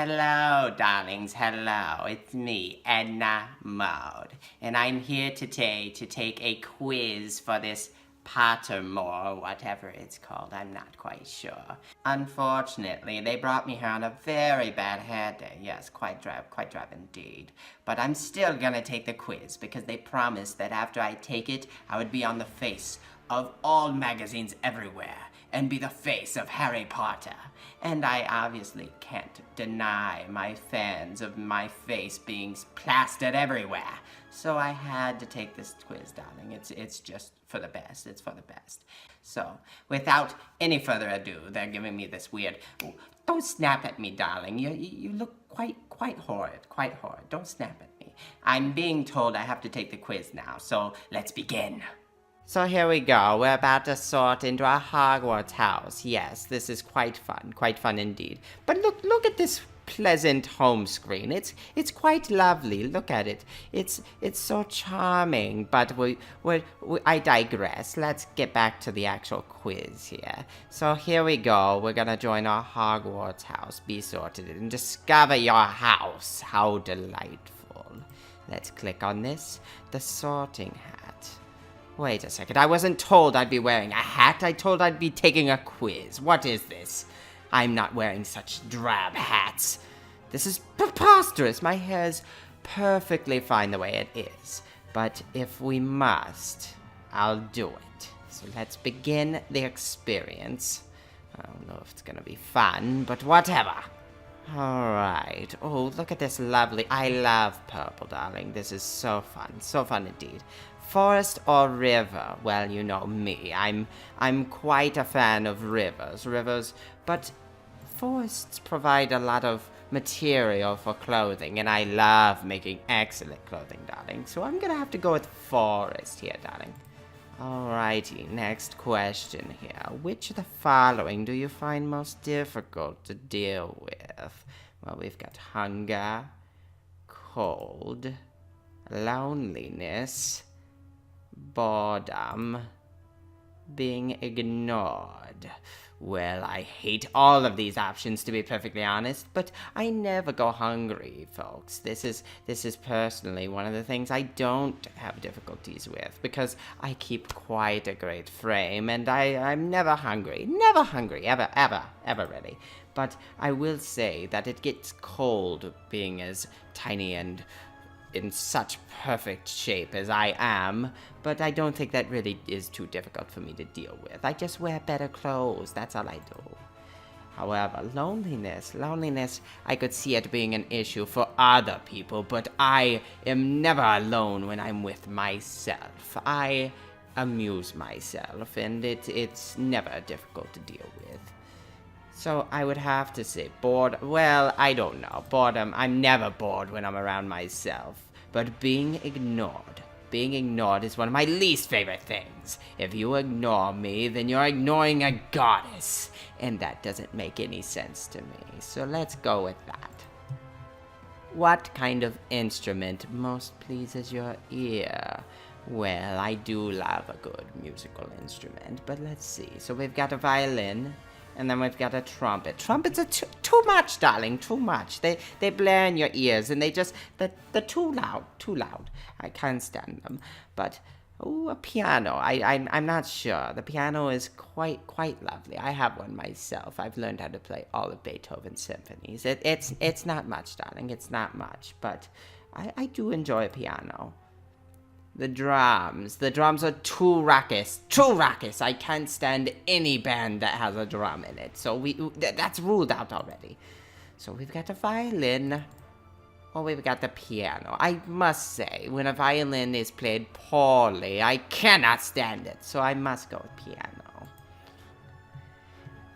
Hello, darlings, hello. It's me, Edna Mode. And I'm here today to take a quiz for this Pottermore, whatever it's called. I'm not quite sure. Unfortunately, they brought me here on a very bad hair day. Yes, quite drab indeed. But I'm still gonna take the quiz because they promised that after I take it, I would be on the face of all magazines everywhere and be the face of Harry Potter. And I obviously can't deny my fans of my face being plastered everywhere. So I had to take this quiz, darling. It's just for the best. It's for the best. So, without any further ado, they're giving me this weird... Oh, don't snap at me, darling. You look quite horrid. Don't snap at me. I'm being told I have to take the quiz now, so let's begin. So here we go, we're about to sort into our Hogwarts house. Yes, this is quite fun indeed. But look at this pleasant home screen. It's quite lovely, look at it. It's so charming, but I digress. Let's get back to the actual quiz here. So here we go, we're gonna join our Hogwarts house, be sorted, and discover your house. How delightful. Let's click on this, the sorting hat. Wait a second, I wasn't told I'd be wearing a hat. I told I'd be taking a quiz. What is this? I'm not wearing such drab hats. This is preposterous. My hair's perfectly fine the way it is. But if we must, I'll do it. So let's begin the experience. I don't know if it's gonna be fun, but whatever. Alright. Oh, look at this lovely... I love purple, darling. This is so fun indeed. Forest or river? Well, you know me. I'm quite a fan of rivers, but forests provide a lot of material for clothing, and I love making excellent clothing, darling. So I'm gonna have to go with forest here, darling. Alrighty, next question here. Which of the following do you find most difficult to deal with? Well, we've got hunger, cold, loneliness, boredom, being ignored. Well, I hate all of these options, to be perfectly honest, but I never go hungry, folks. This is personally one of the things I don't have difficulties with, because I keep quite a great frame, and I'm never hungry, ever really. But I will say that it gets cold being as tiny and in such perfect shape as I am, but I don't think that really is too difficult for me to deal with. I just wear better clothes, that's all I do. However, loneliness, I could see it being an issue for other people, but I am never alone when I'm with myself. I amuse myself, and it's never difficult to deal with. So I would have to say boredom. Well, I don't know. Boredom, I'm never bored when I'm around myself. But being ignored is one of my least favorite things. If you ignore me, then you're ignoring a goddess. And that doesn't make any sense to me. So let's go with that. What kind of instrument most pleases your ear? Well, I do love a good musical instrument, but let's see. So we've got a violin. And then we've got a trumpet. Trumpets are too much, darling, too much. They blare in your ears, and they're too loud. I can't stand them. But, a piano. I'm not sure. The piano is quite lovely. I have one myself. I've learned how to play all of Beethoven's symphonies. It's not much, darling. It's not much. But I do enjoy a piano. The drums are too raucous. I can't stand any band that has a drum in it. So that's ruled out already. So we've got a violin, or we've got the piano. I must say, when a violin is played poorly, I cannot stand it. So I must go with piano.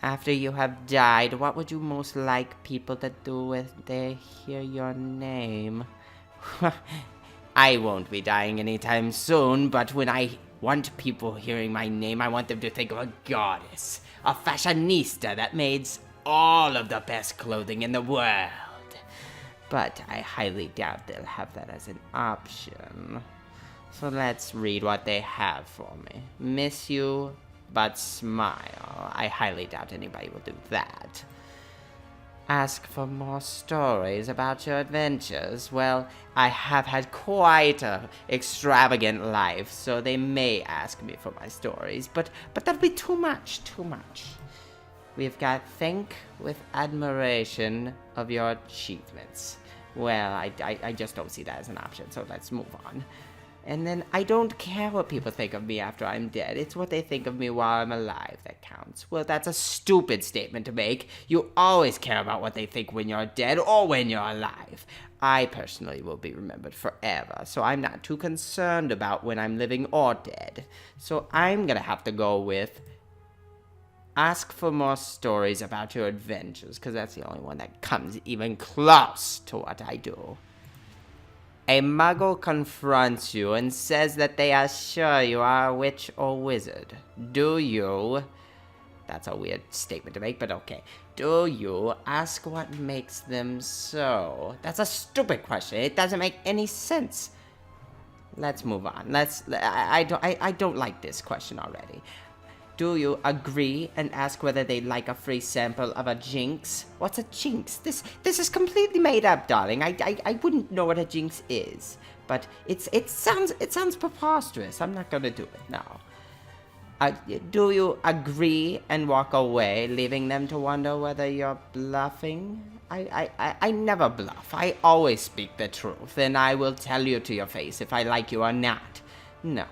After you have died, what would you most like people to do when they hear your name? I won't be dying anytime soon, but when I want people hearing my name, I want them to think of a goddess, a fashionista that makes all of the best clothing in the world. But I highly doubt they'll have that as an option. So let's read what they have for me. Miss you, but smile. I highly doubt anybody will do that. Ask for more stories about your adventures. Well, I have had quite a extravagant life, so they may ask me for my stories, but that'll be too much. We've got think with admiration of your achievements. Well, I just don't see that as an option, so let's move on. And then I don't care what people think of me after I'm dead. It's what they think of me while I'm alive that counts. Well, that's a stupid statement to make. You always care about what they think when you're dead or when you're alive. I personally will be remembered forever, so I'm not too concerned about when I'm living or dead. So I'm gonna have to go with ask for more stories about your adventures, because that's the only one that comes even close to what I do. A muggle confronts you and says that they are sure you are a witch or wizard. Do you? That's a weird statement to make, but okay. Do you ask what makes them so? That's a stupid question. It doesn't make any sense. Let's move on. I don't like this question already. Do you agree and ask whether they'd like a free sample of a jinx? What's a jinx? This is completely made up, darling. I wouldn't know what a jinx is, but it sounds preposterous. I'm not gonna do it now. Do you agree and walk away, leaving them to wonder whether you're bluffing? I never bluff. I always speak the truth, and I will tell you to your face if I like you or not. No.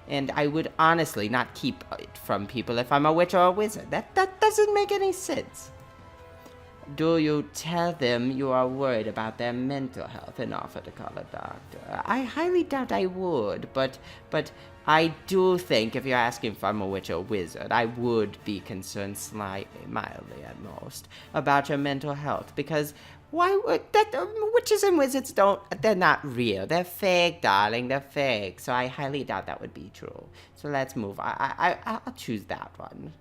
And I would honestly not keep it from people if I'm a witch or a wizard. That doesn't make any sense. Do you tell them you are worried about their mental health and offer to call a doctor? I highly doubt I would, but I do think if you're asking if I'm a witch or wizard, I would be concerned slightly, mildly at most, about your mental health, because why would that? Witches and wizards they're not real. They're fake, darling, they're fake. So I highly doubt that would be true. So let's move. I'll choose that one.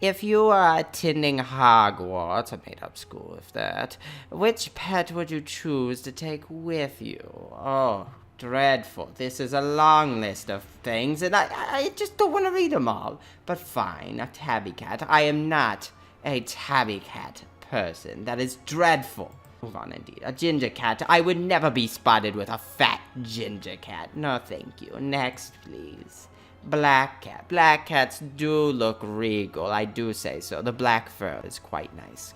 If you are attending Hogwarts, a made-up school, if that, which pet would you choose to take with you? Oh, dreadful. This is a long list of things, and I just don't want to read them all. But fine, a tabby cat. I am not a tabby cat person. That is dreadful. Move on, indeed. A ginger cat. I would never be spotted with a fat ginger cat. No, thank you. Next, please. Black cat. Black cats do look regal, I do say so. The black fur is quite nice.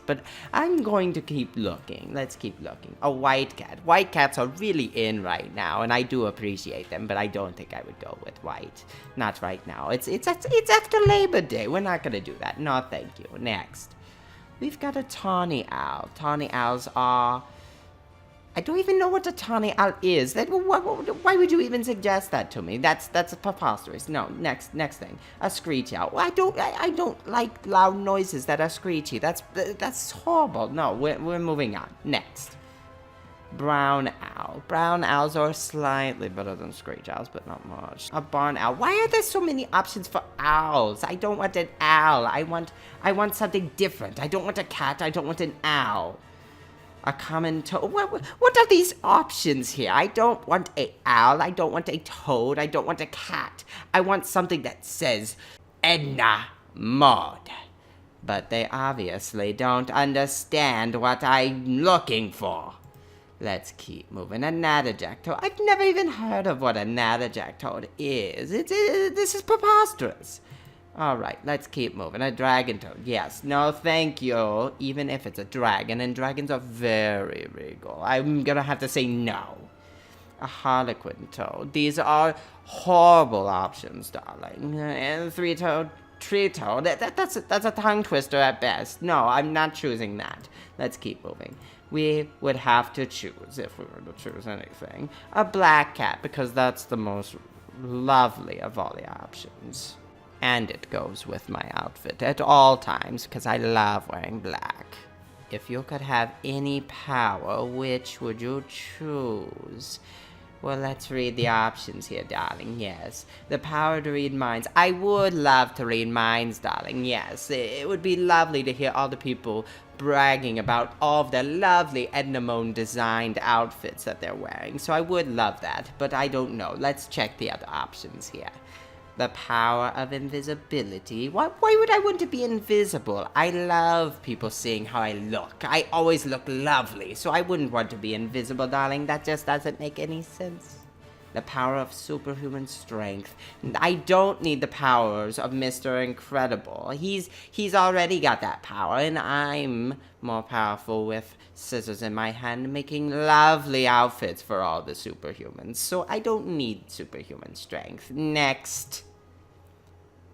But I'm going to keep looking. Let's keep looking. A white cat. White cats are really in right now, and I do appreciate them, but I don't think I would go with white. Not right now. It's after Labor Day. We're not gonna do that. No, thank you. Next. We've got a tawny owl. Tawny owls are... I don't even know what a tawny owl is. Why would you even suggest that to me? That's preposterous. No, next thing. A screechy owl. I don't like loud noises that are screechy. That's horrible. No, we're moving on. Next. Brown owl. Brown owls are slightly better than screech owls, but not much. A barn owl. Why are there so many options for owls? I don't want an owl. I want something different. I don't want a cat. I don't want an owl. A common toad. What are these options here? I don't want an owl. I don't want a toad. I don't want a cat. I want something that says Edna Maud. But they obviously don't understand what I'm looking for. Let's keep moving. A natterjack toad. I've never even heard of what a natterjack toad is. This is preposterous. Alright, let's keep moving. A dragon toad. Yes. No, thank you. Even if it's a dragon, and dragons are very regal. I'm gonna have to say no. A harlequin toad. These are horrible options, darling. And tree toad. That's a tongue twister at best. No, I'm not choosing that. Let's keep moving. We would have to choose, if we were to choose anything, a black cat, because that's the most lovely of all the options. And it goes with my outfit at all times, because I love wearing black. If you could have any power, which would you choose? Well, let's read the options here, darling. Yes. The power to read minds. I would love to read minds, darling. Yes. It would be lovely to hear all the people bragging about all of their lovely Edna Moan designed outfits that they're wearing. So I would love that, but I don't know. Let's check the other options here. The power of invisibility. Why would I want to be invisible? I love people seeing how I look. I always look lovely, so I wouldn't want to be invisible, darling. That just doesn't make any sense. The power of superhuman strength. I don't need the powers of Mr. Incredible. He's already got that power, and I'm more powerful with scissors in my hand, making lovely outfits for all the superhumans. So I don't need superhuman strength. Next.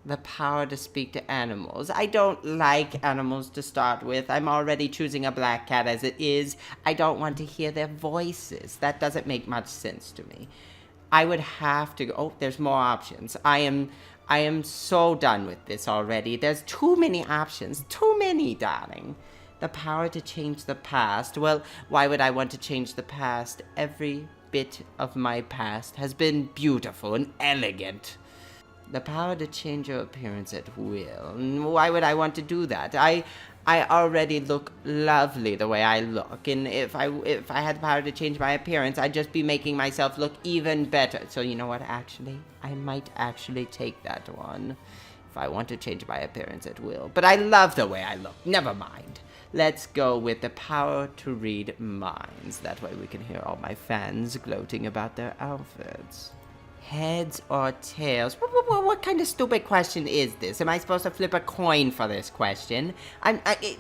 The power to speak to animals. I don't like animals to start with. I'm already choosing a black cat as it is. I don't want to hear their voices. That doesn't make much sense to me. I would have to go. Oh, there's more options. I am so done with this already. There's too many options. Too many, darling. The power to change the past. Well, why would I want to change the past? Every bit of my past has been beautiful and elegant. The power to change your appearance at will. Why would I want to do that? I already look lovely the way I look, and if I had the power to change my appearance, I'd just be making myself look even better. So you know what, actually? I might actually take that one, if I want to change my appearance at will. But I love the way I look. Never mind. Let's go with the power to read minds. That way we can hear all my fans gloating about their outfits. Heads or tails? What kind of stupid question is this? Am I supposed to flip a coin for this question?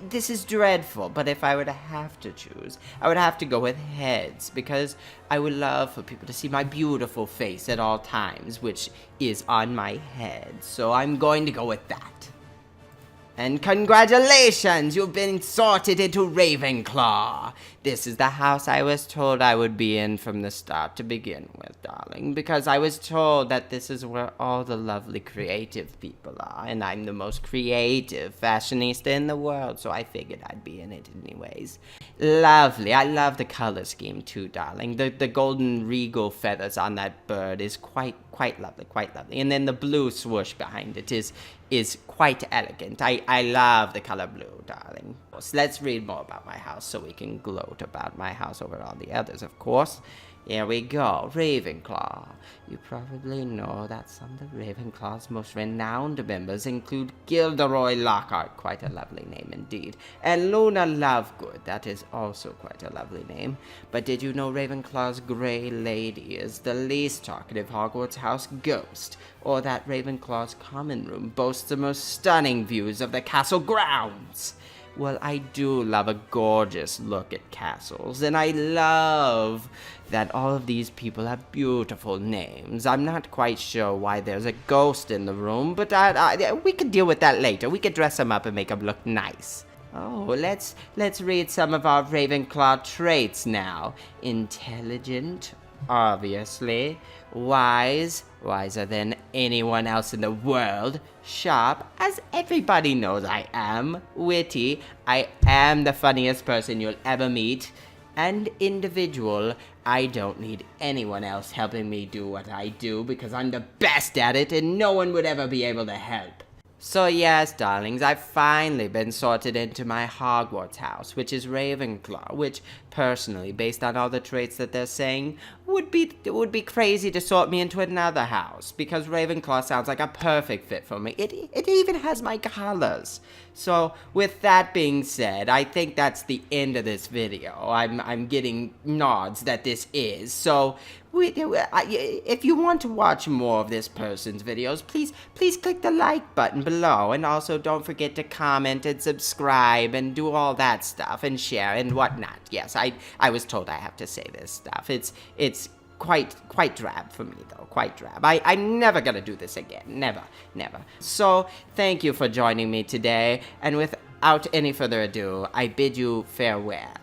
This is dreadful, but if I were to have to choose, I would have to go with heads, because I would love for people to see my beautiful face at all times, which is on my head, so I'm going to go with that. And congratulations, you've been sorted into Ravenclaw. This is the house I was told I would be in from the start to begin with, darling, because I was told that this is where all the lovely creative people are, and I'm the most creative fashionista in the world, so I figured I'd be in it anyways. Lovely. I love the color scheme too, darling. The golden regal feathers on that bird is quite lovely, quite lovely. And then the blue swoosh behind it is quite elegant. I love the color blue, darling. So let's read more about my house so we can gloat about my house over all the others, of course. Here we go. Ravenclaw. You probably know that some of the Ravenclaw's most renowned members include Gilderoy Lockhart, quite a lovely name indeed, and Luna Lovegood, that is also quite a lovely name. But did you know Ravenclaw's Grey Lady is the least talkative Hogwarts house ghost, or that Ravenclaw's common room boasts the most stunning views of the castle grounds? Well, I do love a gorgeous look at castles, and I love that all of these people have beautiful names. I'm not quite sure why there's a ghost in the room, but we could deal with that later. We could dress them up and make them look nice. Oh, let's read some of our Ravenclaw traits now. Intelligent, obviously. Wise, wiser than anyone else in the world. Sharp, as everybody knows I am. Witty, I am the funniest person you'll ever meet. And individual, I don't need anyone else helping me do what I do because I'm the best at it and no one would ever be able to help. So yes, darlings, I've finally been sorted into my Hogwarts house, which is Ravenclaw, which, personally, based on all the traits that they're saying, would be crazy to sort me into another house, because Ravenclaw sounds like a perfect fit for me. It even has my colors. So, with that being said, I think that's the end of this video. I'm getting nods that this is. So, if you want to watch more of this person's videos, please click the like button below, and also don't forget to comment and subscribe and do all that stuff and share and whatnot. Yes, I was told I have to say this stuff. It's quite drab for me, though. Quite drab. I'm never gonna do this again. Never. So, thank you for joining me today, and without any further ado, I bid you farewell.